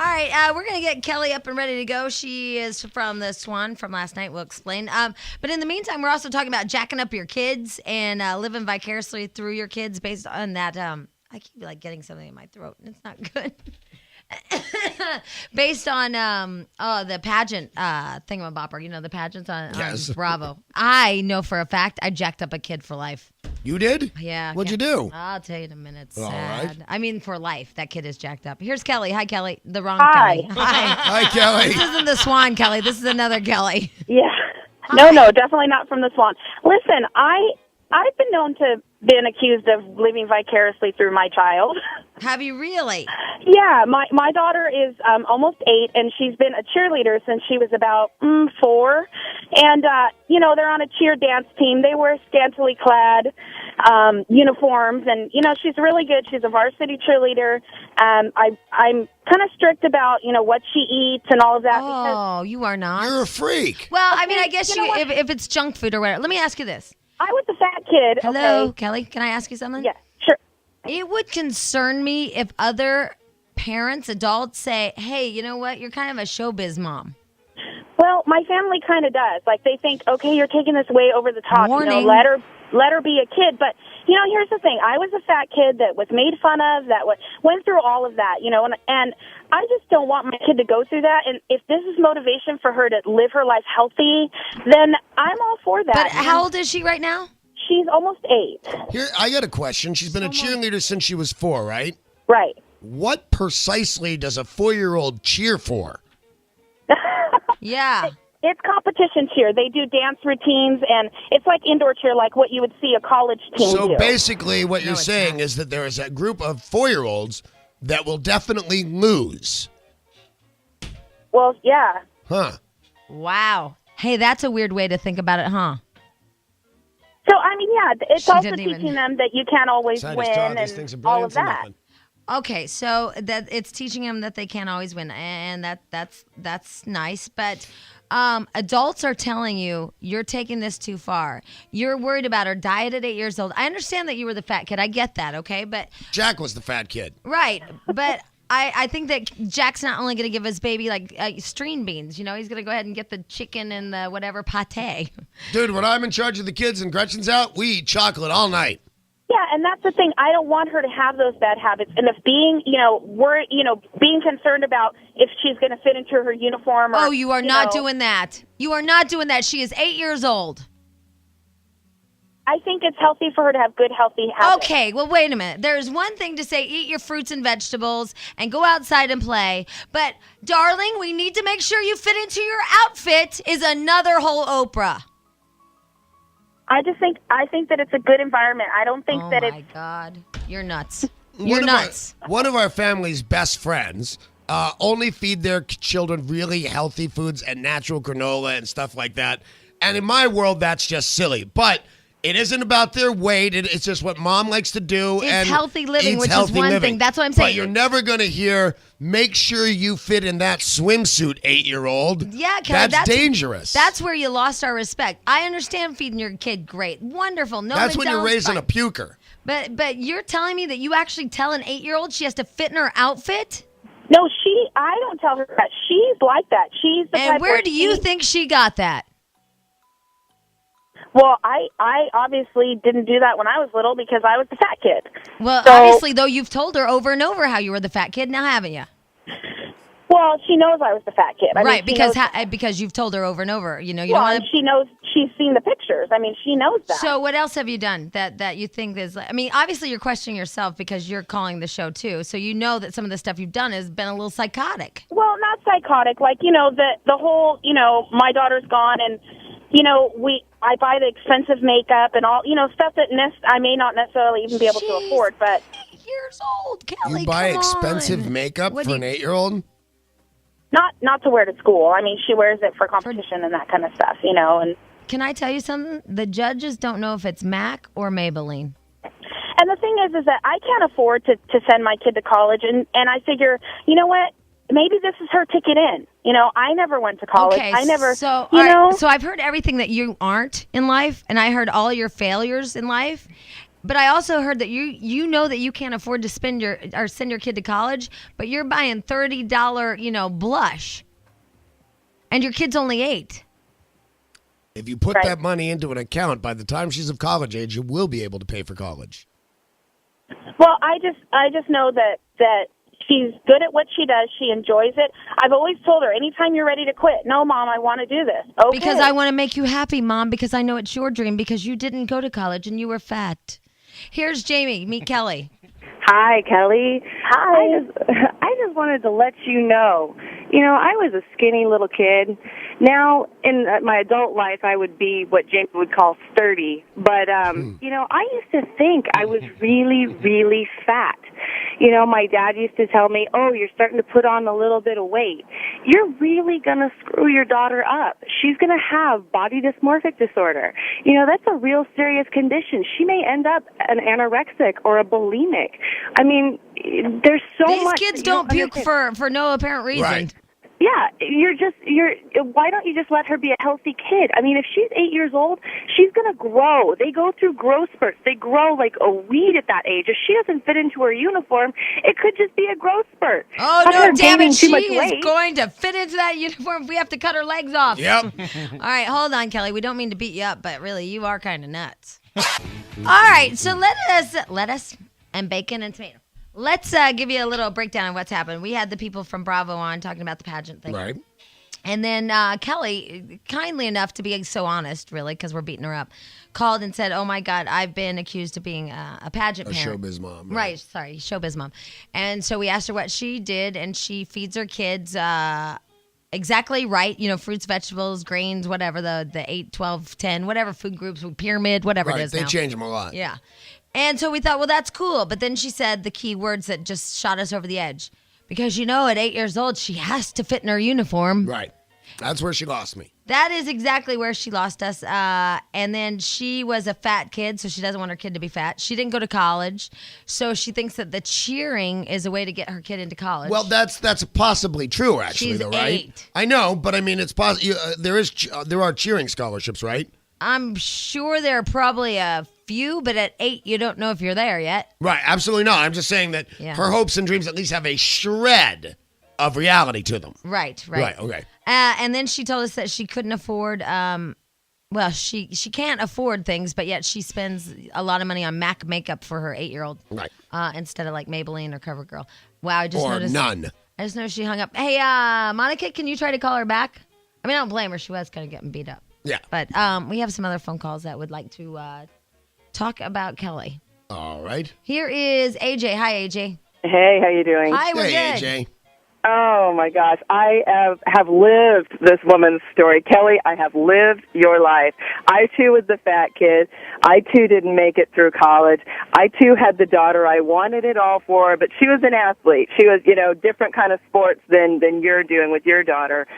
right, we're going to get Kelly up and ready to go. She is from the Swan from last night. We'll explain. But in the meantime, we're also talking about jacking up your kids and living vicariously through your kids based on that. I keep getting something in my throat, and it's not good. Based on the pageant thingamabopper, the pageants on Bravo. I know for a fact I jacked up a kid for life. You did? Yeah. What'd you do? I'll tell you in a minute. Sad. All right. I mean, for life. That kid is jacked up. Here's Kelly. Hi, Kelly. The wrong Hi. Kelly. Hi. Hi, Kelly. This isn't the Swan Kelly. This is another Kelly. Yeah. Hi. No, definitely not from the Swan. Listen, I've been known to been accused of living vicariously through my child. Have you really? Yeah, my daughter is almost 8, and she's been a cheerleader since she was about 4. And, they're on a cheer dance team. They wear scantily clad uniforms, and, she's really good. She's a varsity cheerleader. I'm kind of strict about, what she eats and all of that. Oh, you are not? You're a freak. Well, I mean, I guess if it's junk food or whatever. Let me ask you this. I was a fat kid. Hello, okay? Kelly. Can I ask you something? Yeah, sure. It would concern me if other parents, adults, say, hey, you know what? You're kind of a showbiz mom. Well, my family kind of does. Like, they think, okay, you're taking this way over the top. Warning. Let her be a kid. But, here's the thing. I was a fat kid that was made fun of, that went through all of that, and I just don't want my kid to go through that. And if this is motivation for her to live her life healthy, then I'm all for that. But how old is she right now? She's almost 8. Here, I got a question. She's been a cheerleader since she was 4, right? Right. What precisely does a 4-year-old cheer for? Yeah. It's competition cheer. They do dance routines, and it's like indoor cheer, like what you would see a college team do. So basically what you're saying is that there is a group of 4-year-olds that will definitely lose. Well, yeah. Huh. Wow. Hey, that's a weird way to think about it, huh? So, I mean, yeah, it's She also didn't teaching even- them that you can't always Side win is taught, these things are and brilliant all of for that. nothing. Okay, so that it's teaching them that they can't always win, and that's nice. But adults are telling you you're taking this too far. You're worried about her diet at 8 years old. I understand that you were the fat kid. I get that, okay? But Jack was the fat kid. right, but I think that Jack's not only going to give his baby string beans. He's going to go ahead and get the chicken and the whatever pate. Dude, when I'm in charge of the kids and Gretchen's out, we eat chocolate all night. Yeah, and that's the thing. I don't want her to have those bad habits. And if being concerned about if she's going to fit into her uniform or... Oh, you are not doing that. You are not doing that. She is 8 years old. I think it's healthy for her to have good, healthy habits. Okay, well, wait a minute. There's one thing to say, eat your fruits and vegetables and go outside and play. But, darling, we need to make sure you fit into your outfit is another whole Oprah. I think that it's a good environment. I don't think that Oh, it's... my God. You're nuts. You're nuts. One of our family's best friends only feed their children really healthy foods and natural granola and stuff like that. And in my world, that's just silly. But... it isn't about their weight. It's just what mom likes to do. It's healthy living, which is one thing. That's what I'm saying. But you're never going to hear, make sure you fit in that swimsuit, 8-year-old. Yeah, Kelly, that's dangerous. That's where you lost our respect. I understand feeding your kid great. Wonderful. No, that's when you're McDonald's, raising a puker. But you're telling me that you actually tell an 8-year-old she has to fit in her outfit? No, I don't tell her that. She's like that. She's the type And where do you think she got that? Well, I obviously didn't do that when I was little because I was the fat kid. Well, So- obviously, though, you've told her over and over how you were the fat kid, now haven't you? Well, she knows I was the fat kid. I Right, mean, she knows, because you've told her over and over. You don't well, want and she knows. She's seen the pictures. I mean, she knows that. So what else have you done that you think is... I mean, obviously, you're questioning yourself because you're calling the show, too. So you know that some of the stuff you've done has been a little psychotic. Well, not psychotic. Like, the whole, my daughter's gone and, I buy the expensive makeup and all, stuff that I may not necessarily even be able to afford, but... 8 years old, Kelly, You buy come expensive on. makeup What for do an you- 8-year-old? Not to wear to school. I mean, she wears it for competition and that kind of stuff, and... Can I tell you something? The judges don't know if it's MAC or Maybelline. And the thing is that I can't afford to send my kid to college, and I figure, you know what? Maybe this is her ticket in. I never went to college. Okay, I never, so, all right, so I've heard everything that you aren't in life, and I heard all your failures in life. But I also heard that you know that you can't afford to send your kid to college, but you're buying $30, blush, and your kid's only 8. If you put that money into an account, by the time she's of college age, you will be able to pay for college. Well, I just know that she's good at what she does. She enjoys it. I've always told her, anytime you're ready to quit, no, Mom, I want to do this. Okay. Because I want to make you happy, Mom, because I know it's your dream, because you didn't go to college and you were fat. Here's Jamie. Meet Kelly. Hi, Kelly. Hi. I just wanted to let you know, I was a skinny little kid. Now, in my adult life, I would be what Jamie would call sturdy. But, I used to think I was really, really fat. My dad used to tell me, oh, you're starting to put on a little bit of weight. You're really going to screw your daughter up. She's going to have body dysmorphic disorder. That's a real serious condition. She may end up an anorexic or a bulimic. I mean, there's so much. These kids don't puke for no apparent reason. Right. Yeah, why don't you just let her be a healthy kid? I mean, if she's 8 years old, she's going to grow. They go through growth spurts. They grow like a weed at that age. If she doesn't fit into her uniform, it could just be a growth spurt. Oh, Cut no, her damn gaining it. too She much is weight. going to fit into that uniform if we have to cut her legs off. Yep. All right, hold on, Kelly. We don't mean to beat you up, but really, you are kind of nuts. All right, so lettuce and bacon and tomato. Let's give you a little breakdown of what's happened. We had the people from Bravo on talking about the pageant thing. Right. And then Kelly, kindly enough to be so honest, really, because we're beating her up, called and said, oh, my God, I've been accused of being a pageant parent. Showbiz mom. Right, sorry, showbiz mom. And so we asked her what she did, and she feeds her kids exactly right, fruits, vegetables, grains, whatever, the 8, 12, 10, whatever food groups, pyramid, whatever it is They now. change them a lot. Yeah. And so we thought, well, that's cool. But then she said the key words that just shot us over the edge. Because, at 8 years old, she has to fit in her uniform. Right. That's where she lost me. That is exactly where she lost us. And then she was a fat kid, so she doesn't want her kid to be fat. She didn't go to college, so she thinks that the cheering is a way to get her kid into college. Well, that's possibly true, actually, She's though, right? 8. I know, but I mean, it's possible. There are cheering scholarships, right? I'm sure there are probably a few, but at 8, you don't know if you're there yet. Right, absolutely not. I'm just saying that her hopes and dreams at least have a shred of reality to them. Right. Right, okay. And then she told us that she couldn't afford, she can't afford things, but yet she spends a lot of money on MAC makeup for her 8-year-old. Right. Instead of like Maybelline or CoverGirl. Wow, I just Or noticed. none. I just noticed she hung up. Hey, Monica, can you try to call her back? I mean, I don't blame her. She was kind of getting beat up. Yeah. But we have some other phone calls that would like to talk about Kelly. All right. Here is AJ. Hi, AJ. Hey, how you doing? Hi, we're Hey, good. AJ. Oh, my gosh. I have lived this woman's story. Kelly, I have lived your life. I, too, was the fat kid. I, too, didn't make it through college. I, too, had the daughter I wanted it all for, but she was an athlete. She was, different kind of sports than you're doing with your daughter.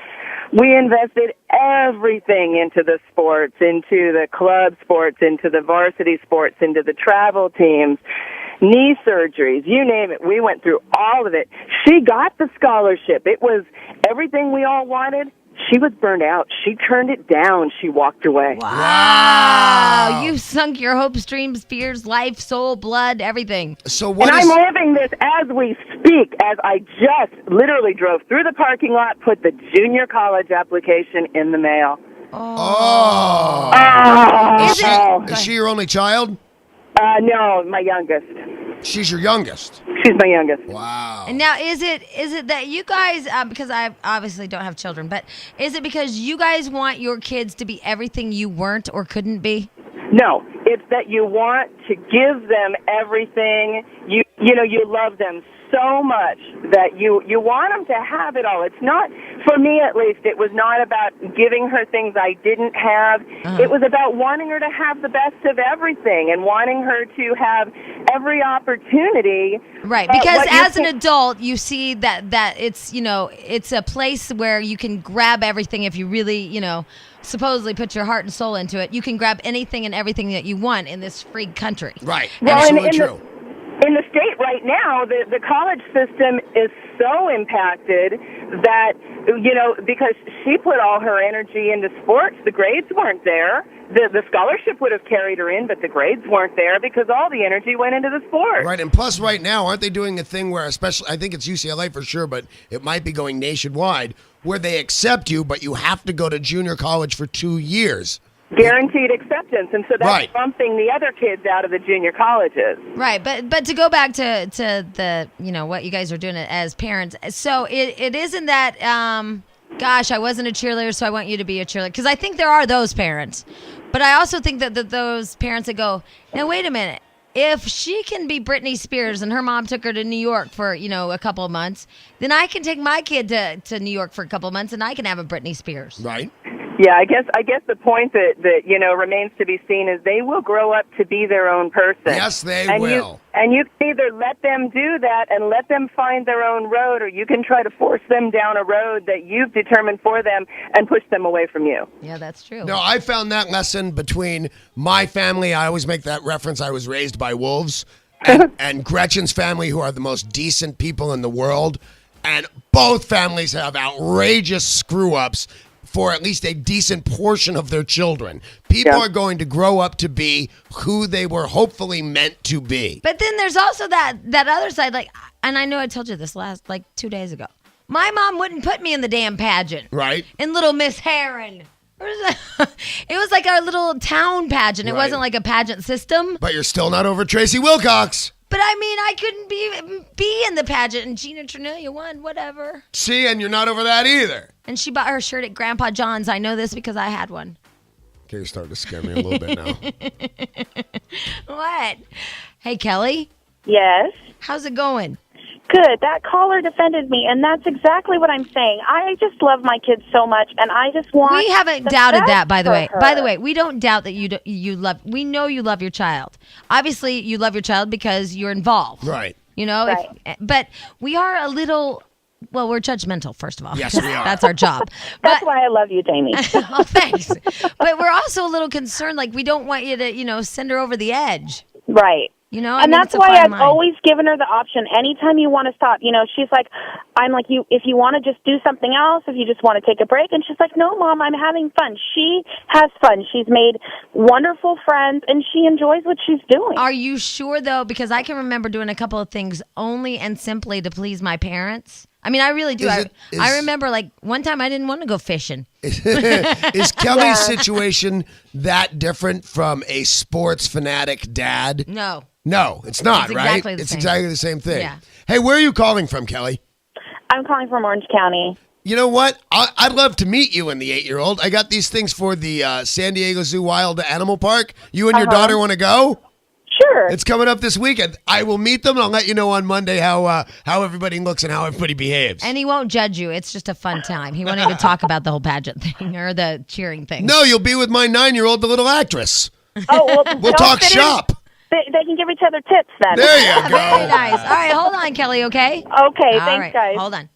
We invested everything into the sports, into the club sports, into the varsity sports, into the travel teams. Knee surgeries, you name it. We went through all of it. She got the scholarship. It was everything we all wanted. She was burned out. She turned it down. She walked away. Wow. You sunk your hopes, dreams, fears, life, soul, blood, everything. So what And is... I'm living this as we speak, as I just literally drove through the parking lot, put the junior college application in the mail. Oh. Is she your only child? No, my youngest. She's your youngest. She's my youngest. Wow. And now, is it that you guys, because I obviously don't have children, but is it because you guys want your kids to be everything you weren't or couldn't be? No, it's that you want to give them everything. You love them so much that you want them to have it all. It's not, for me at least, it was not about giving her things I didn't have. It was about wanting her to have the best of everything and wanting her to have every opportunity. Right, because as an adult, you see that it's, it's a place where you can grab everything if you really, supposedly put your heart and soul into it. You can grab anything and everything that you want in this free country. Right. Well, Absolutely true. In the state right now, the college system is so impacted that, because she put all her energy into sports, the grades weren't there. The scholarship would have carried her in, but the grades weren't there because all the energy went into the sport. Right, and plus right now, aren't they doing a thing where, especially, I think it's UCLA for sure, but it might be going nationwide, where they accept you, but you have to go to junior college for 2 years. Guaranteed acceptance, and so that's Right. bumping the other kids out of the junior colleges. Right, but to go back to the what you guys are doing as parents, so it isn't that gosh, I wasn't a cheerleader, so I want you to be a cheerleader, because I think there are those parents, but I also think that those parents that go, now wait a minute, if she can be Britney Spears and her mom took her to New York for a couple of months, then I can take my kid to New York for a couple of months and I can have a Britney Spears. Right. Yeah, I guess the point that remains to be seen is they will grow up to be their own person. Yes, they and will. You can either let them do that and let them find their own road, or you can try to force them down a road that you've determined for them and push them away from you. Yeah, that's true. No, I found that lesson between my family. I always make that reference. I was raised by wolves, and Gretchen's family, who are the most decent people in the world. And both families have outrageous screw-ups for at least a decent portion of their children. People are going to grow up to be who they were hopefully meant to be. But then there's also that other side, and I know I told you this 2 days ago. My mom wouldn't put me in the damn pageant. Right. In Little Miss Heron. It was like our little town pageant. It Right. wasn't like a pageant system. But you're still not over Tracy Wilcox. But I mean, I couldn't be in the pageant, and Gina Trenelia won, whatever. See, and you're not over that either. And she bought her shirt at Grandpa John's. I know this because I had one. Okay, you're starting to scare me a little bit now. What? Hey, Kelly, Yes. how's it going? Good. That caller defended me, and that's exactly what I'm saying. I just love my kids so much, and I just want. We haven't the doubted best that, by the for way. her. By the way, we don't doubt that you love. We know you love your child. Obviously, you love your child because you're involved. Right. Right. But we are a little. Well, we're judgmental, first of all. Yes, we are. That's our job. That's But why I love you, Jamie. oh, thanks. But we're also a little concerned. Like, we don't want you to, send her over the edge. Right. I And mean, that's it's a why fine I've line. always given her the option. Anytime you want to stop, she's like, I'm like, if you want to just do something else, if you just want to take a break. And she's like, no, Mom, I'm having fun. She has fun. She's made wonderful friends, and she enjoys what she's doing. Are you sure, though? Because I can remember doing a couple of things only and simply to please my parents. I mean, I really do. I remember, one time I didn't want to go fishing. Is Kelly's situation that different from a sports fanatic dad? No. No, it's not, It's right? exactly the It's same. exactly the same thing. Yeah. Hey, where are you calling from, Kelly? I'm calling from Orange County. You know what? I'd love to meet you and the 8-year-old. I got these things for the San Diego Zoo Wild Animal Park. You and your daughter want to go? Sure. It's coming up this weekend. I will meet them. I'll let you know on Monday how everybody looks and how everybody behaves. And he won't judge you. It's just a fun time. He won't even talk about the whole pageant thing or the cheering thing. No, you'll be with my 9-year-old, the little actress. Oh, well, We'll don't talk fit in- shop. They can give each other tips then. There you Very go. nice. All right, hold on, Kelly, okay? Okay, All thanks, right, guys. hold on.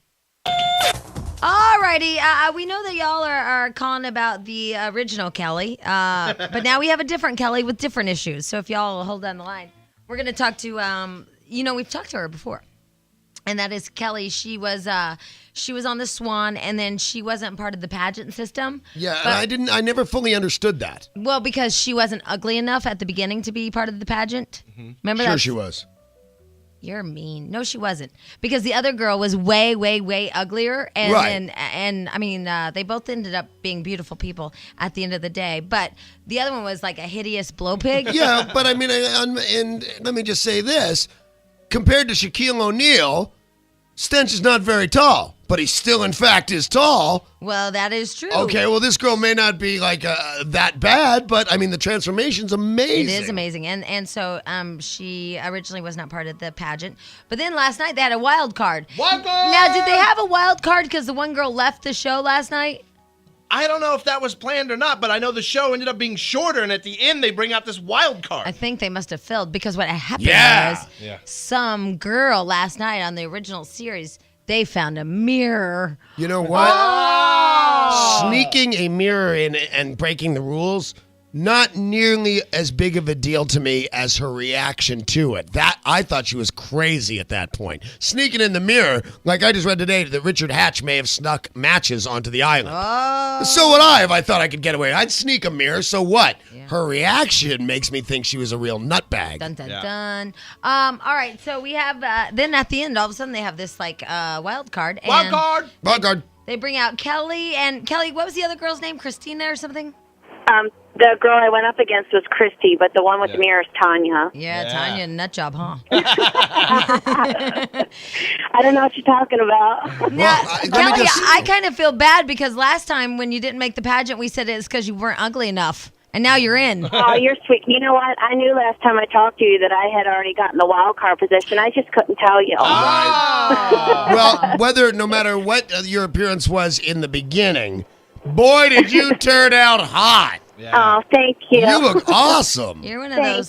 All righty. We know that y'all are calling about the original Kelly, but now we have a different Kelly with different issues. So if y'all will hold on the line, we're going to talk to, we've talked to her before. And that is Kelly. She was on the Swan, and then she wasn't part of the pageant system. Yeah, but, and I never fully understood that. Well, because she wasn't ugly enough at the beginning to be part of the pageant. Remember that? Sure she was. You're mean. No, she wasn't. Because the other girl was way, way, way uglier. And Right. they both ended up being beautiful people at the end of the day. But the other one was like a hideous blow pig. Yeah, but I mean, and let me just say this. Compared to Shaquille O'Neal, Stench is not very tall, but he still, in fact, is tall. Well, that is true. Okay, well, this girl may not be like that bad, but I mean, the transformation's amazing. It is amazing. And so she originally was not part of the pageant. But then last night they had a wild card. Wild card! Now, did they have a wild card because the one girl left the show last night? I don't know if that was planned or not, but I know the show ended up being shorter, and at the end they bring out this wild card. I think they must have filled because what happened was some girl last night on the original series, they found a mirror. You know what? Oh! Sneaking a mirror in and breaking the rules not nearly as big of a deal to me as her reaction to it. That I thought she was crazy at that point. Sneaking in the mirror, like I just read today that Richard Hatch may have snuck matches onto the island. Oh. So would I if I thought I could get away. I'd sneak a mirror, so what? Yeah. Her reaction makes me think she was a real nutbag. Dun, dun, dun. All right, so we have, then at the end, all of a sudden they have this, like, wild card. Wild card! Wild card. They bring out Kelly, and Kelly, what was the other girl's name? Christina or something? The girl I went up against was Christy, but the one with the mirror is Tanya. Yeah, Tanya, nut job, huh? I don't know what you're talking about. Now, Kelly, I kind of feel bad because last time when you didn't make the pageant, we said it's because you weren't ugly enough. And now you're in. Oh, you're sweet. You know what? I knew last time I talked to you that I had already gotten the wild card position. I just couldn't tell you. Oh. Well, no matter what your appearance was in the beginning, boy, did you turn out hot. Yeah. Oh, thank you. You look awesome. You're one of those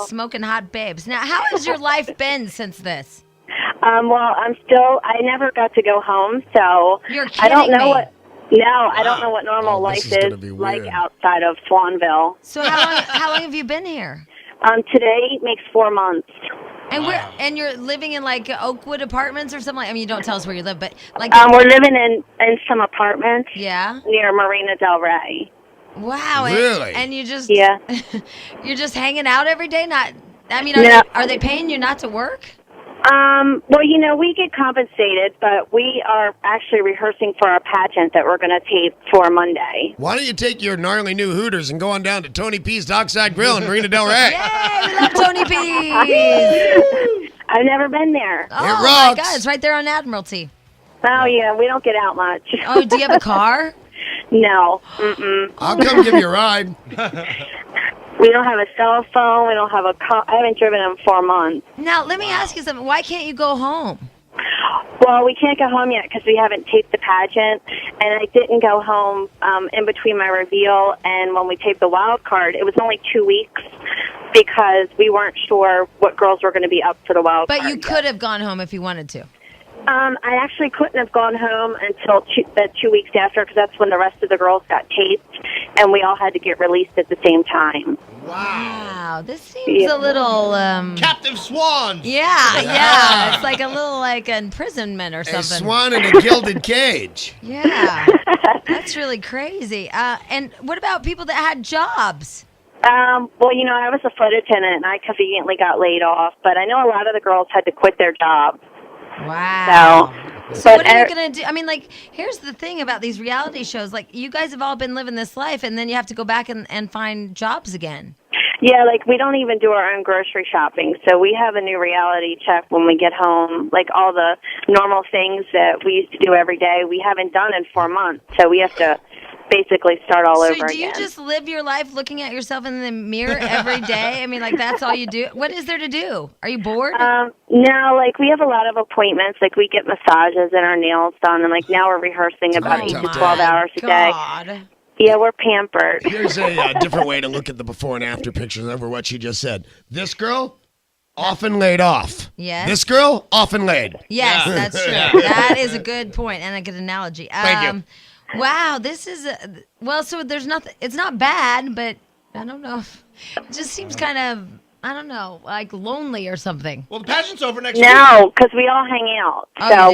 smoking hot babes. Now, how has your life been since this? Well, I never got to go home, so You're kidding I don't know me. what. No, I don't know what normal life is like outside of Swanville. So how long have you been here? Today makes 4 months. And and you're living in like Oakwood apartments or something like. I mean, you don't tell us where you live, but like. We're living in some apartments. Yeah. Near Marina Del Rey. Wow. Really? And you just. Yeah. You're just hanging out every day. Are they paying you not to work? Well, we get compensated, but we are actually rehearsing for our pageant that we're going to tape for Monday. Why don't you take your gnarly new Hooters and go on down to Tony P's Dockside Grill in Marina Del Rey? Yay, we love Tony P's. I've never been there. Oh, it rocks. My God, it's right there on Admiralty. Oh, yeah, we don't get out much. Oh, do you have a car? No. Mm-mm. I'll come give you a ride. We don't have a cell phone. We don't have a car. I haven't driven in 4 months. Now, let me ask you something. Why can't you go home? Well, we can't go home yet because we haven't taped the pageant, and I didn't go home in between my reveal and when we taped the wild card. It was only 2 weeks because we weren't sure what girls were going to be up for the wild card. But you could have gone home if you wanted to. I actually couldn't have gone home until the 2 weeks after because that's when the rest of the girls got taped, and we all had to get released at the same time. Wow, this seems a little Captive Swan. Yeah. It's like a little like imprisonment or something. A swan in a gilded cage. Yeah, that's really crazy. And what about people that had jobs? Well, I was a flight attendant, and I conveniently got laid off, but I know a lot of the girls had to quit their jobs. Wow. So what are you going to do? I mean, like, here's the thing about these reality shows. Like, you guys have all been living this life, and then you have to go back and find jobs again. Yeah, like, we don't even do our own grocery shopping. So we have a new reality check when we get home. Like, all the normal things that we used to do every day, we haven't done in 4 months. So we have to basically start all over again. So do you just live your life looking at yourself in the mirror every day? I mean, like, that's all you do? What is there to do? Are you bored? No, like, we have a lot of appointments. Like, we get massages and our nails done, and, like, now we're rehearsing about 8 to 12 hours a day. Yeah, we're pampered. Here's a different way to look at the before and after pictures over what she just said. This girl, often laid off. Yes. This girl, often laid. Yes, that's true. That is a good point and a good analogy. Thank you. Wow, this is so there's nothing. It's not bad, but I don't know. It just seems kind of, I don't know, like lonely or something. Well, the pageant's over next week. No, because we all hang out. Oh, so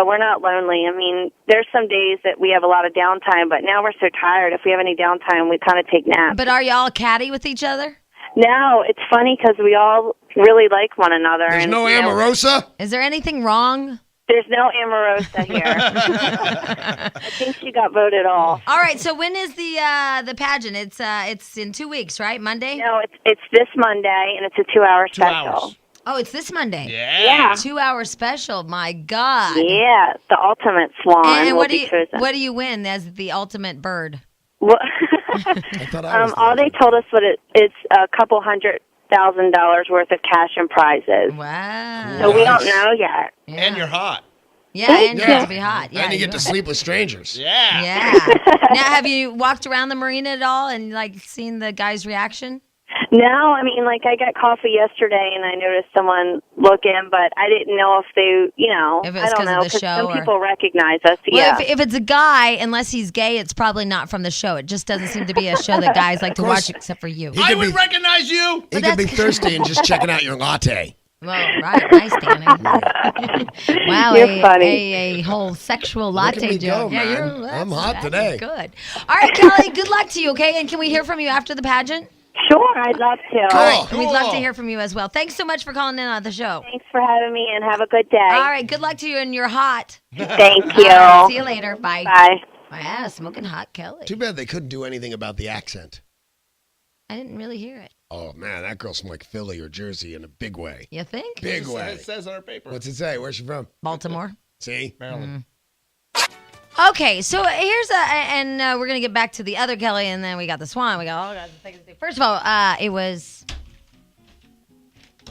we're not lonely. I mean, there's some days that we have a lot of downtime, but now we're so tired. If we have any downtime, we kind of take naps. But are y'all catty with each other? No, it's funny because we all really like one another. There's no Amorosa? Is there anything wrong? There's no Amorosa here. I think she got voted off. All right, so when is the pageant? It's in 2 weeks, right? Monday? No, it's this Monday, and it's a 2-hour special. 2 hours. Oh, it's this Monday. Yeah. 2-hour special. My God. Yeah, the ultimate swan. And will be chosen. what do you win as the ultimate bird? Well, I thought I was all they told us was it's a couple $100,000 worth of cash and prizes. Wow. So we don't know yet. Yeah. And you're hot. Yeah, and you get to be hot. Yeah, and you get to sleep with strangers. Yeah. Yeah. Now, have you walked around the marina at all and like seen the guy's reaction? No, I mean, like, I got coffee yesterday, and I noticed someone looking, but I didn't know if they, If it I was don't 'cause of know, the because show some or- people recognize us. Well, Yeah. if it's a guy, unless he's gay, it's probably not from the show. It just doesn't seem to be a show that guys like to course. watch, except for you. He I could would be- recognize you. He could be thirsty and just checking out your latte. Well, right, nice, Danny. Wow, You're funny. a whole sexual Look at latte me joke. go, Yeah, man. I'm hot that today. is good. All right, Kelly, good luck to you, okay? And can we hear from you after the pageant? Sure, I'd love to. Cool. And we'd love to hear from you as well. Thanks so much for calling in on the show. Thanks for having me, and have a good day. All right, good luck to you, and you're hot. Thank All you. right, see you later. Bye. Bye. Yeah, smoking hot Kelly. Too bad they couldn't do anything about the accent. I didn't really hear it. Oh, man, that girl's from like Philly or Jersey in a big way. You think? Big way. It says on our paper. What's it say? Where's she from? Baltimore. See? Maryland. Okay, so here's we're gonna get back to the other Kelly, and then we got the Swan. We got all kinds of things to do. First of all, it was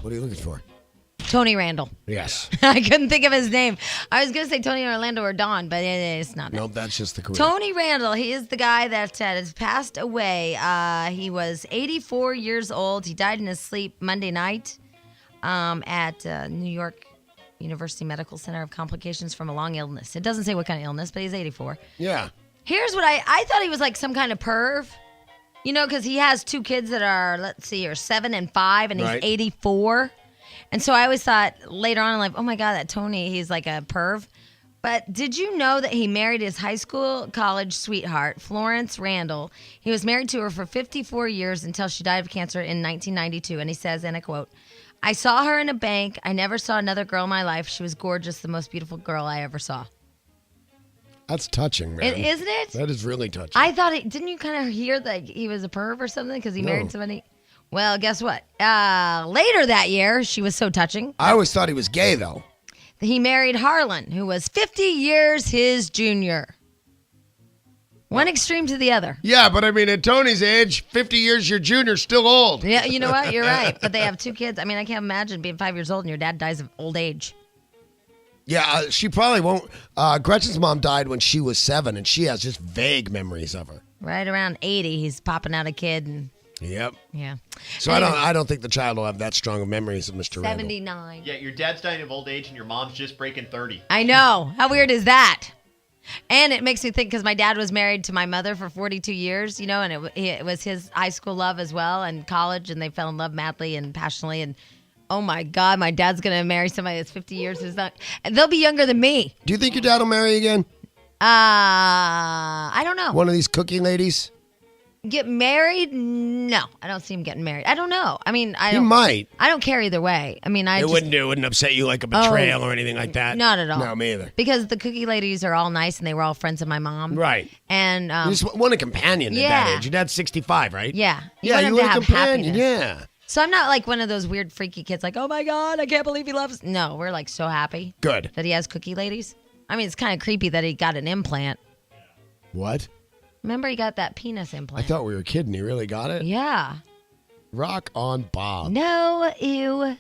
What are you looking for? Tony Randall. Yes. I couldn't think of his name. I was gonna say Tony Orlando or Don, but it's not. Nope, that's just the career. Tony Randall, he is the guy that has passed away. He was 84 years old. He died in his sleep Monday night at New York University Medical Center of complications from a long illness. It doesn't say what kind of illness, but he's 84. Yeah. Here's what I thought he was like some kind of perv. Because he has two kids that are, 7 and 5, and he's Right. 84. And so I always thought later on, I'm like, oh my God, that Tony, he's like a perv. But did you know that he married his high school college sweetheart, Florence Randall? He was married to her for 54 years until she died of cancer in 1992. And he says, and I quote, "I saw her in a bank. I never saw another girl in my life. She was gorgeous, the most beautiful girl I ever saw." That's touching, man. Isn't it? That is really touching. I thought didn't you kind of hear that he was a perv or something because he No. married somebody? Well, guess what? Later that year, she was so touching. I always thought he was gay, though. He married Harlan, who was 50 years his junior. One extreme to the other. Yeah, but I mean, at Tony's age, 50 years your junior, still old. Yeah, you know what? You're right. But they have two kids. I mean, I can't imagine being 5 years old and your dad dies of old age. Yeah, she probably won't. Gretchen's mom died when she was 7, and she has just vague memories of her. Right around 80, he's popping out a kid, and Yep. yeah. So I don't think the child will have that strong of memories of Mr. Randall. 79. Yeah, your dad's dying of old age and your mom's just breaking 30. I know. How weird is that? And it makes me think because my dad was married to my mother for 42 years, and it was his high school love as well and college, and they fell in love madly and passionately. And oh my God, my dad's going to marry somebody that's 50 years. And they'll be younger than me. Do you think your dad will marry again? I don't know. One of these cookie ladies? Get married? No, I don't see him getting married. I don't know. I mean, He might. I don't care either way. I mean, It wouldn't upset you like a betrayal or anything like that? Not at all. No, me either. Because the cookie ladies are all nice and they were all friends of my mom. Right. And You just want a companion at that age. Your dad's 65, right? yeah, Yeah, want you him want to a have companion. happiness. Yeah. So I'm not like one of those weird freaky kids like, oh my God, I can't believe he loves. No, we're like so happy Good. that he has cookie ladies. I mean, it's kind of creepy that he got an implant. What? Remember, he got that penis I implant. thought we were kidding. He really got it? Yeah. Rock on, Bob. No, ew.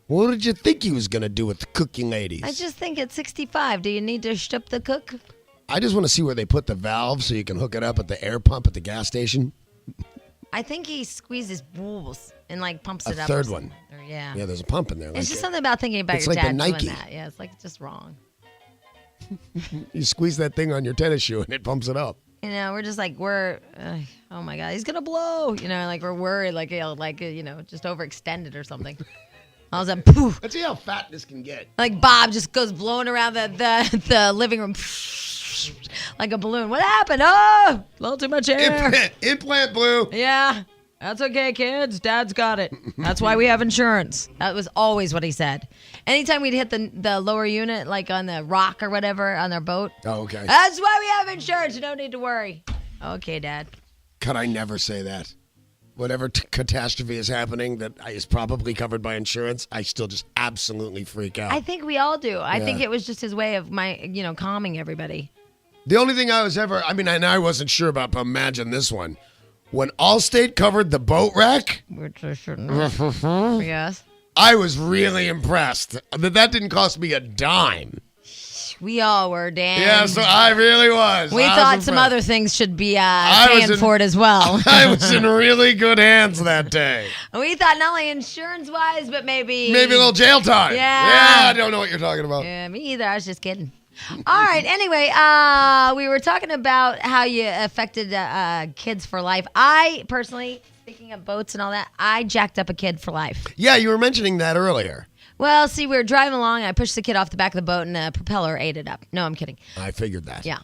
What did you think he was going to do with the cooking ladies? I just think at 65, do you need to shtup the cook? I just want to see where they put the valve so you can hook it up at the air pump at the gas station. I think he squeezes bulbs and like pumps A it up. third or one. something. Or, yeah. Yeah, there's a pump in there. It's just something about thinking about it's your like a dad Nike. doing that. Yeah, it's like just wrong. You squeeze that thing on your tennis shoe and it pumps it up. We're just like, oh my God, he's going to blow. Like we're worried, like, just overextended or something. All of a sudden, poof. Let's see how fat this can get. Like Bob just goes blowing around the living room like a balloon. What happened? Oh, a little too much air. Implant blue. Yeah, that's okay, kids. Dad's got it. That's why we have insurance. That was always what he said. Anytime we'd hit the lower unit, like on the rock or whatever, on their boat. Oh, okay. That's why we have insurance. You don't need to worry. Okay, Dad. Could I never say that? Whatever catastrophe is happening that is probably covered by insurance, I still just absolutely freak out. I think we all do. I Yeah. think it was just his way of calming everybody. The only thing and I wasn't sure about, but imagine this one. When Allstate covered the boat wreck, Which I shouldn't. Yes. I was really impressed that didn't cost me a dime. We all were, Dan. Yeah, so I really was. We I thought was some impressed. other things should be paying for it as well. I was in really good hands that day. We thought not only insurance-wise, but maybe Maybe a little jail time. Yeah. I don't know what you're talking about. Yeah, me either. I was just kidding. All right. Anyway, we were talking about how you affected kids for life. I personally, speaking of boats and all that, I jacked up a kid for life. Yeah, you were mentioning that earlier. Well, see, we were driving along, and I pushed the kid off the back of the boat, and the propeller ate it up. No, I'm kidding. I figured that. Yeah.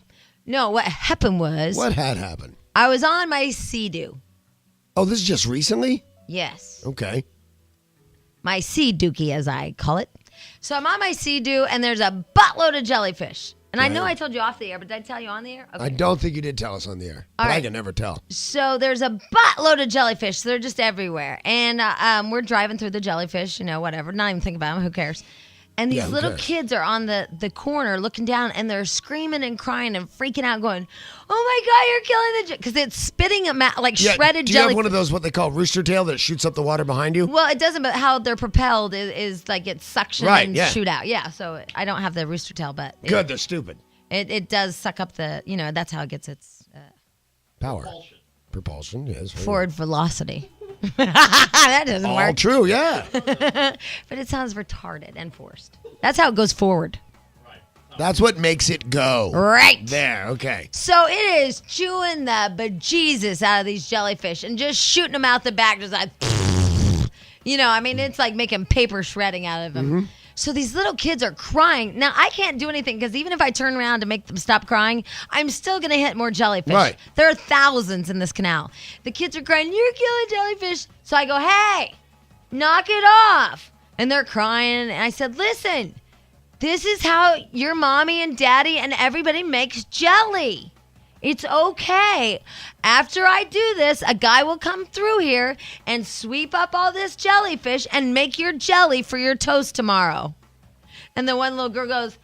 No, what happened was What had happened? I was on my Sea-Doo. Oh, this is just recently? Yes. Okay. My Sea Dookie, as I call it. So I'm on my Sea-Doo, and there's a buttload of jellyfish. And I know I told you off the air, but did I tell you on the air? Okay. I don't think you did tell us on the air. All But I right. can never tell. So there's a buttload of jellyfish. They're just everywhere. And we're driving through the jellyfish, whatever. Not even think about them. Who cares? And these who little cares? kids are on the corner looking down, and they're screaming and crying and freaking out, going, "Oh my God, you're killing the..." Because it's spitting them out like shredded do you jellyfish. have one of those, what they call rooster tail, that shoots up the water behind you? Well, it doesn't, but how they're propelled is like it's suction Right, and yeah. shoot out. Yeah, so I don't have the rooster tail, but Good, they're stupid. it does suck up that's how it gets its Power. Propulsion, yes. forward velocity. That doesn't All work. true, yeah. But it sounds retarded and forced. That's how it goes forward. That's what makes it go. Right. There, okay. So it is chewing the bejesus out of these jellyfish and just shooting them out the back, just like, it's like making paper shredding out of them. Mm-hmm. So these little kids are crying. Now, I can't do anything because even if I turn around to make them stop crying, I'm still going to hit more jellyfish. Right. There are thousands in this canal. The kids are crying, "You're killing jellyfish." So I go, "Hey, knock it off." And they're crying. And I said, "Listen, this is how your mommy and daddy and everybody makes jelly. It's okay. After I do this, a guy will come through here and sweep up all this jellyfish and make your jelly for your toast tomorrow." And the one little girl goes,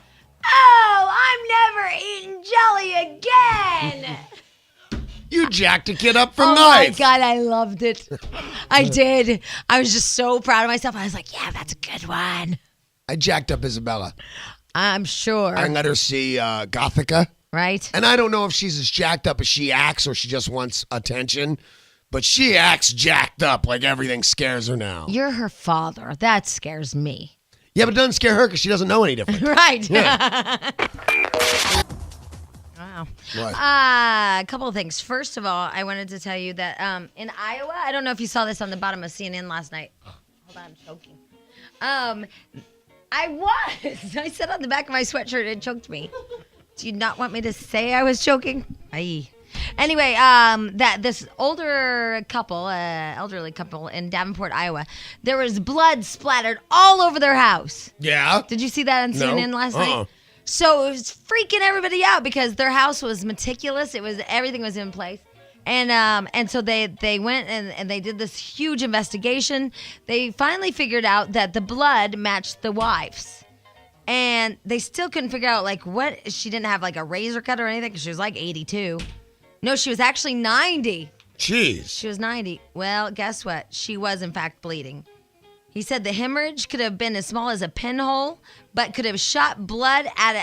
"Oh, I'm never eating jelly again." You jacked a kid up from Oh knife. my God, I loved it. I did. I was just so proud of myself. I was like, "Yeah, that's a good one." I jacked up Isabella. I'm sure. I let her see Gothica. Right? And I don't know if she's as jacked up as she acts or she just wants attention, but she acts jacked up like everything scares her now. You're her father. That scares me. Yeah, but it doesn't scare her because she doesn't know any different. Right. Yeah. Wow. What? A couple of things. First of all, I wanted to tell you that in Iowa, I don't know if you saw this on the bottom of CNN last night. Hold on, I'm choking. I said on the back of my sweatshirt, it choked me. Do you not want me to say I was choking? Aye. Anyway, that this elderly couple in Davenport, Iowa, there was blood splattered all over their house. Yeah. Did you see that on No. CNN last Uh-uh. night? So it was freaking everybody out because their house was meticulous. Everything was in place. And so they went and they did this huge investigation. They finally figured out that the blood matched the wife's. And they still couldn't figure out, like, what. She didn't have, like, a razor cut or anything because she was, like, 82. No, she was actually 90. Jeez. She was 90. Well, guess what? She was, in fact, bleeding. He said the hemorrhage could have been as small as a pinhole, but could have shot blood out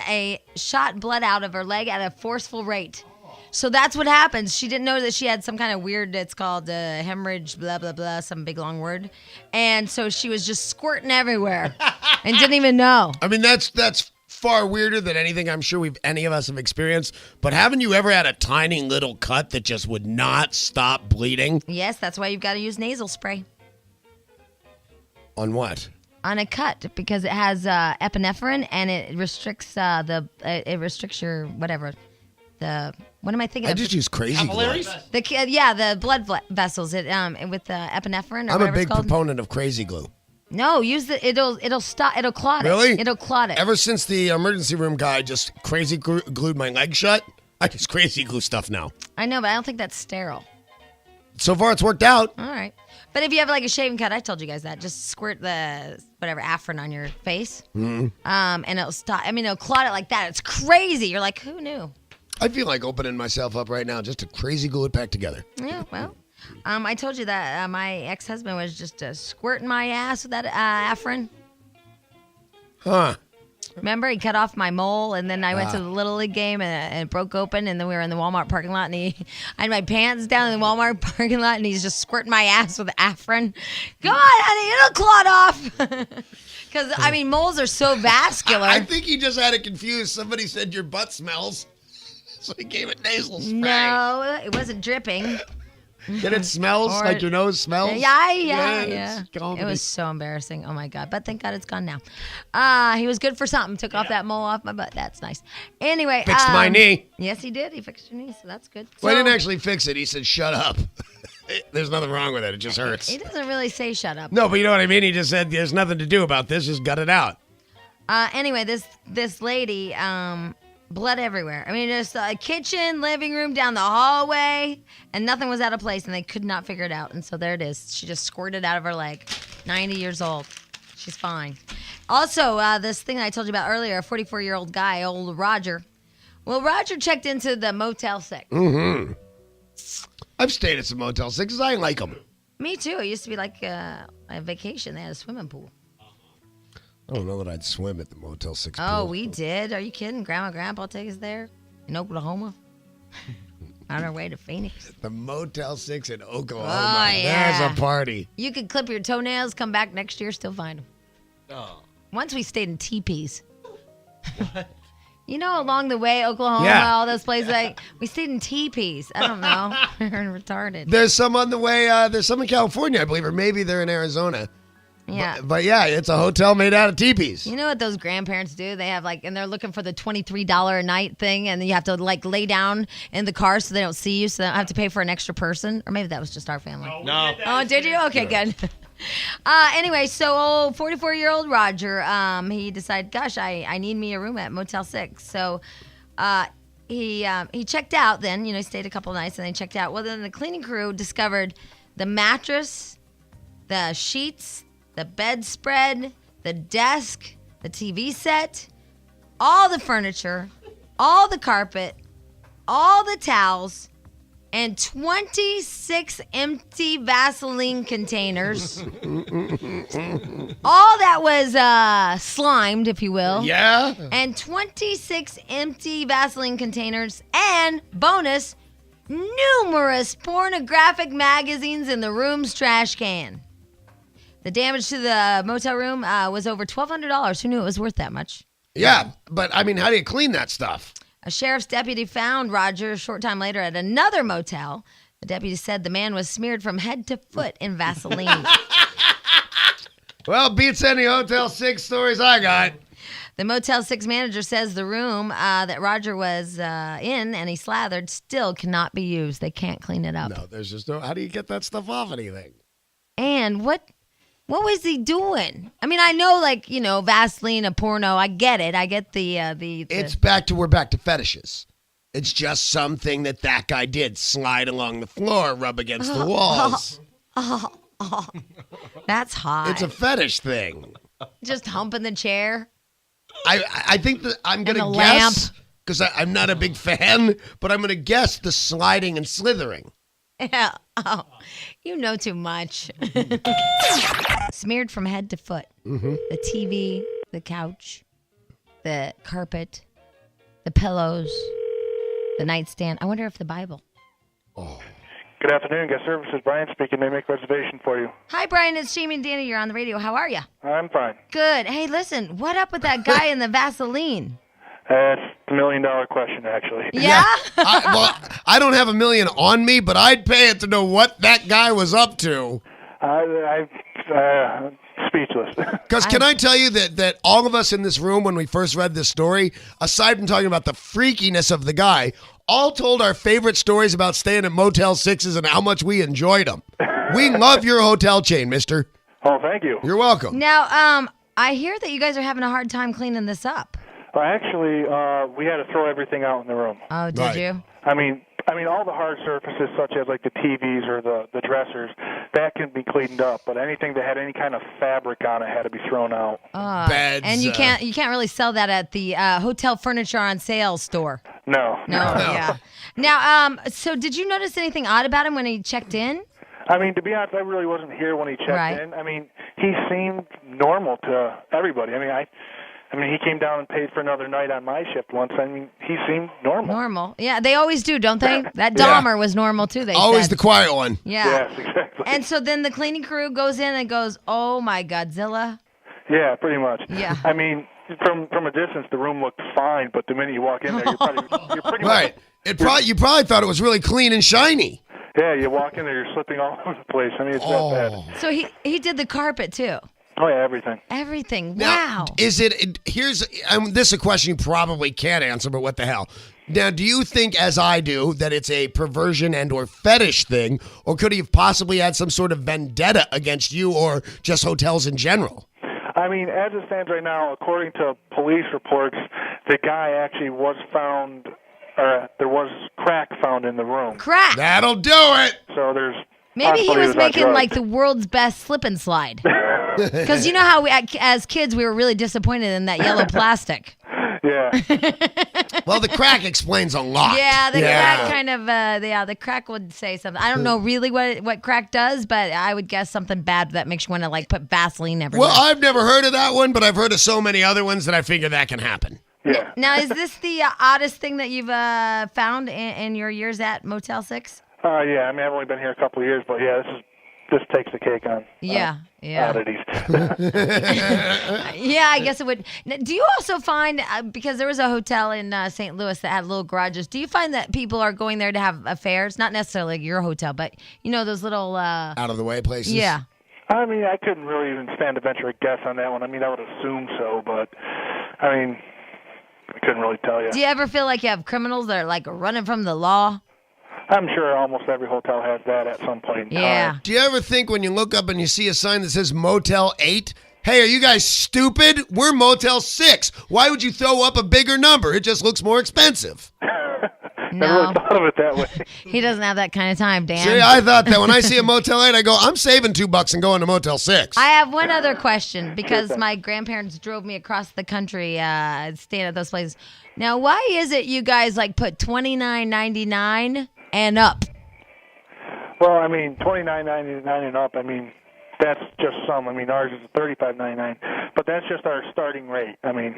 of her leg at a forceful rate. So that's what happens. She didn't know that she had some kind of weird, it's called hemorrhage, blah, blah, blah, some big long word. And so she was just squirting everywhere and didn't even know. I mean, that's far weirder than anything I'm sure any of us have experienced. But haven't you ever had a tiny little cut that just would not stop bleeding? Yes, that's why you've got to use nasal spray On what? on a cut because it has epinephrine and it restricts your whatever. What am I thinking I of? just use crazy glue. Capillaries? The blood vessels. With the epinephrine or I'm whatever a big it's called. proponent of crazy glue. No, use it'll stop. It'll clot it. Really? It'll clot it. Ever since the emergency room guy just crazy glued my leg shut, I just crazy glue stuff now. I know, but I don't think that's sterile. So far, it's worked out. All right. But if you have like a shaving cut, I told you guys that. Just squirt the whatever Afrin on your face. Mm-hmm. And it'll stop. I mean, it'll clot it like that. It's crazy. You're like, who knew? I feel like opening myself up right now just to crazy glue it back together. Yeah, well. I told you that my ex-husband was just squirting my ass with that Afrin. Huh. Remember, he cut off my mole, and then I went to the Little League game, and it broke open, and then we were in the Walmart parking lot, and I had my pants down in the Walmart parking lot, and he's just squirting my ass with Afrin. Come on, honey, it'll clot off. Because, I mean, moles are so vascular. I think he just had it confused. Somebody said your butt smells, so he gave it nasal spray. No, it wasn't dripping. Then it smells like your nose smells? Yeah. It was so embarrassing. Oh, my God. But thank God it's gone now. He was good for something. Took off that mole off my butt. That's nice. Anyway. Fixed my knee. Yes, he did. He fixed your knee, so that's good. Well, he didn't actually fix it. He said, shut up. There's nothing wrong with it. It just hurts. He doesn't really say shut up. No, but you know what I mean? He just said, there's nothing to do about this. Just gut it out. Anyway, this lady, blood everywhere. I mean, just a kitchen, living room, down the hallway, and nothing was out of place, and they could not figure it out. And so there it is. She just squirted out of her leg. 90 years old. She's fine. Also, this thing I told you about earlier, a 44-year-old guy, old Roger. Well, Roger checked into the Motel 6. Mm-hmm. I've stayed at some Motel 6s. I like them. Me too. It used to be like a vacation. They had a swimming pool. I don't know that I'd swim at the Motel 6 pool. Oh, we did. Are you kidding? Grandma, Grandpa take us there in Oklahoma on our way to Phoenix. The Motel 6 in Oklahoma. Oh, yeah. There's a party. You could clip your toenails, come back next year, still find them. Oh. Once we stayed in teepees. What? You know, along the way, Oklahoma, all those places, we stayed in teepees. I don't know. We're retarded. There's some on the way. There's some in California, I believe, or maybe they're in Arizona. Yeah. But yeah, it's a hotel made out of teepees. You know what those grandparents do? They have and they're looking for the $23 a night thing, and you have to lay down in the car so they don't see you, so they don't have to pay for an extra person. Or maybe that was just our family. No. Oh, did you? Okay, good. Anyway, so 44-year-old Roger, he decided, gosh, I need me a room at Motel 6. So he checked out then. He stayed a couple nights, and then he checked out. Well, then the cleaning crew discovered the mattress, the sheets, the bedspread, the desk, the TV set, all the furniture, all the carpet, all the towels, and 26 empty Vaseline containers. All that was slimed, if you will. Yeah. And 26 empty Vaseline containers, and bonus, numerous pornographic magazines in the room's trash can. The damage to the motel room was over $1,200. Who knew it was worth that much? Yeah, but I mean, how do you clean that stuff? A sheriff's deputy found Roger a short time later at another motel. The deputy said the man was smeared from head to foot in Vaseline. Well, beats any Hotel 6 stories I got. The Motel 6 manager says the room that Roger was in and he slathered still cannot be used. They can't clean it up. No, there's just no... How do you get that stuff off anything? And what was he doing? I mean, I know, Vaseline, a porno. I get it. I get the We're back to fetishes. It's just something that guy did. Slide along the floor, rub against the walls. That's hot. It's a fetish thing. Just humping the chair. I think that I'm going to lamp. guess, because I'm not a big fan, but I'm going to guess the sliding and slithering. Yeah. Oh, you know too much. Smeared from head to foot. Mm-hmm. The TV, the couch, the carpet, the pillows, the nightstand. I wonder if the Bible. Oh. Good afternoon, guest services. Brian speaking. May I make a reservation for you? Hi, Brian. It's Jamie and Danny. You're on the radio. How are you? I'm fine. Good. Hey, listen. What up with that guy in the Vaseline? It's the $1 million question, actually. Yeah? I don't have $1 million on me, but I'd pay it to know what that guy was up to. I'm speechless. Because can I tell you that all of us in this room, when we first read this story, aside from talking about the freakiness of the guy, all told our favorite stories about staying at Motel 6s and how much we enjoyed them. We love your hotel chain, mister. Oh, thank you. You're welcome. Now, I hear that you guys are having a hard time cleaning this up. Well, actually, we had to throw everything out in the room. Oh, did you? I mean, all the hard surfaces, such as like the TVs or the dressers, that can be cleaned up. But anything that had any kind of fabric on it had to be thrown out. Beds. And you can't really sell that at the hotel furniture on sale store. No. Yeah. Now, so did you notice anything odd about him when he checked in? I mean, to be honest, I really wasn't here when he checked Right. in. I mean, he seemed normal to everybody. I mean, I mean, he came down and paid for another night on my shift once. I mean, he seemed normal. Normal. Yeah, they always do, don't they? That Dahmer was normal, too, they Always said. the quiet one. Yeah. Yes, exactly. And so then the cleaning crew goes in and goes, oh, my Godzilla. Yeah, pretty much. Yeah. I mean, from a distance, the room looked fine, but the minute you walk in there, you're pretty Right. much... You probably thought it was really clean and shiny. Yeah, you walk in there, you're slipping all over the place. I mean, it's that bad. So he did the carpet, too. Oh, yeah, everything. Everything. Now, Wow. is it here's this is a question you probably can't answer, but what the hell? Now, do you think, as I do, that it's a perversion and or fetish thing, or could he have possibly had some sort of vendetta against you or just hotels in general? I mean, as it stands right now, according to police reports, the guy actually was found, there was crack found in the room. Crack. That'll do it. So there's... Maybe he was on making drugs. like the world's best slip and slide. Because you know how as kids we were really disappointed in that yellow plastic. Yeah. Well, the crack explains a lot. Yeah, the crack kind of, the crack would say something. I don't know really what crack does, but I would guess something bad that makes you want to like put Vaseline everywhere. Well, I've never heard of that one, but I've heard of so many other ones that I figure that can happen. Yeah. Now, is this the oddest thing that you've found in your years at Motel 6? Yeah, I mean, I've only been here a couple of years, but yeah, this takes the cake on oddities. Yeah, I guess it would. Now, do you also find, because there was a hotel in St. Louis that had little garages, do you find that people are going there to have affairs? Not necessarily like your hotel, but, you know, those little... out of the way places? Yeah. I mean, I couldn't really even stand to venture a guess on that one. I mean, I would assume so, but, I mean, I couldn't really tell you. Do you ever feel like you have criminals that are like running from the law? I'm sure almost every hotel has that at some point in time. Do you ever think when you look up and you see a sign that says Motel 8, hey, are you guys stupid? We're Motel 6. Why would you throw up a bigger number? It just looks more expensive. Never really thought of it that way. He doesn't have that kind of time, Dan. See, I thought that when I see a Motel 8, I go, I'm saving $2 and going to Motel 6. I have one other question because my grandparents drove me across the country staying at those places. Now, why is it you guys like put $29.99 and up? Well, I mean, $29.99 and up, I mean, that's just some. I mean, ours is $35.99, but that's just our starting rate. I mean...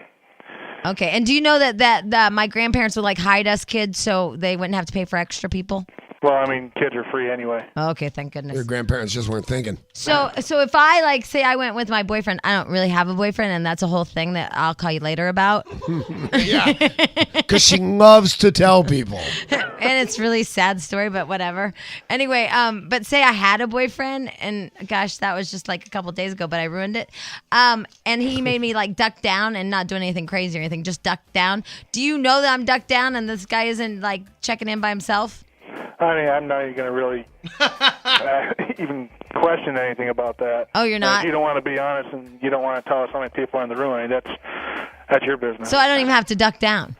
Okay, and do you know that my grandparents would like hide us kids so they wouldn't have to pay for extra people? Well, I mean, kids are free anyway. Okay, thank goodness. Your grandparents just weren't thinking. So if I like say I went with my boyfriend, I don't really have a boyfriend, and that's a whole thing that I'll call you later about. Yeah, because she loves to tell people. And it's really sad story, but whatever. Anyway, but say I had a boyfriend, and gosh, that was just like a couple days ago, but I ruined it. And he made me like duck down and not doing anything crazy or anything, just duck down. Do you know that I'm ducked down and this guy isn't like checking in by himself? I mean, I'm not even going to really even question anything about that. Oh, you're not? If you don't want to be honest and you don't want to tell us how many people are in the room, I mean, that's your business. So I don't even have to duck down.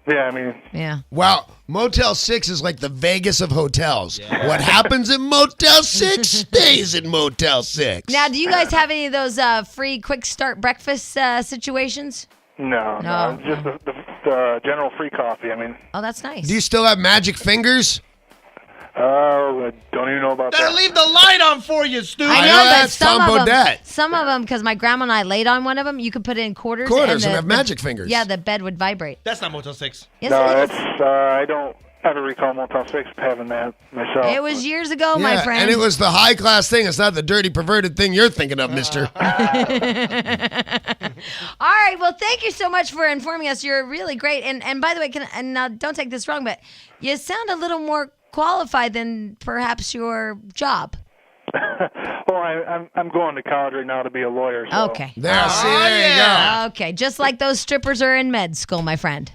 Yeah, I mean... Yeah. Wow, Motel 6 is like the Vegas of hotels. Yeah. What happens in Motel 6 stays in Motel 6. Now, do you guys have any of those free quick start breakfast situations? No. Just the general free coffee, I mean... Oh, that's nice. Do you still have magic fingers? I don't even know about that. They'll leave the light on for you, Stu. I know, that's but Tom some of them, because my grandma and I laid on one of them, you could put in quarters. And have magic fingers. Yeah, the bed would vibrate. That's not Motel 6. Yes, No, it is. that's, I don't ever recall Motel 6 having that myself. It was years ago, my friend. And it was the high class thing. It's not the dirty, perverted thing you're thinking of, mister. All right. Well, thank you so much for informing us. You're really great. And by the way, don't take this wrong, but you sound a little more qualified than perhaps your job. Well, I'm going to college right now to be a lawyer. So. Okay. There you go. Okay. Just like those strippers are in med school, my friend.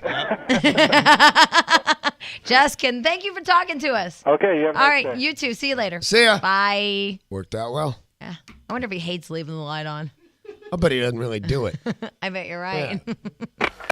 Just kidding. Thank you for talking to us. Okay. You have a All nice right. day. You too. See you later. See ya. Bye. Worked out well. Yeah. I wonder if he hates leaving the light on. I bet he doesn't really do it. I bet you're right. Yeah.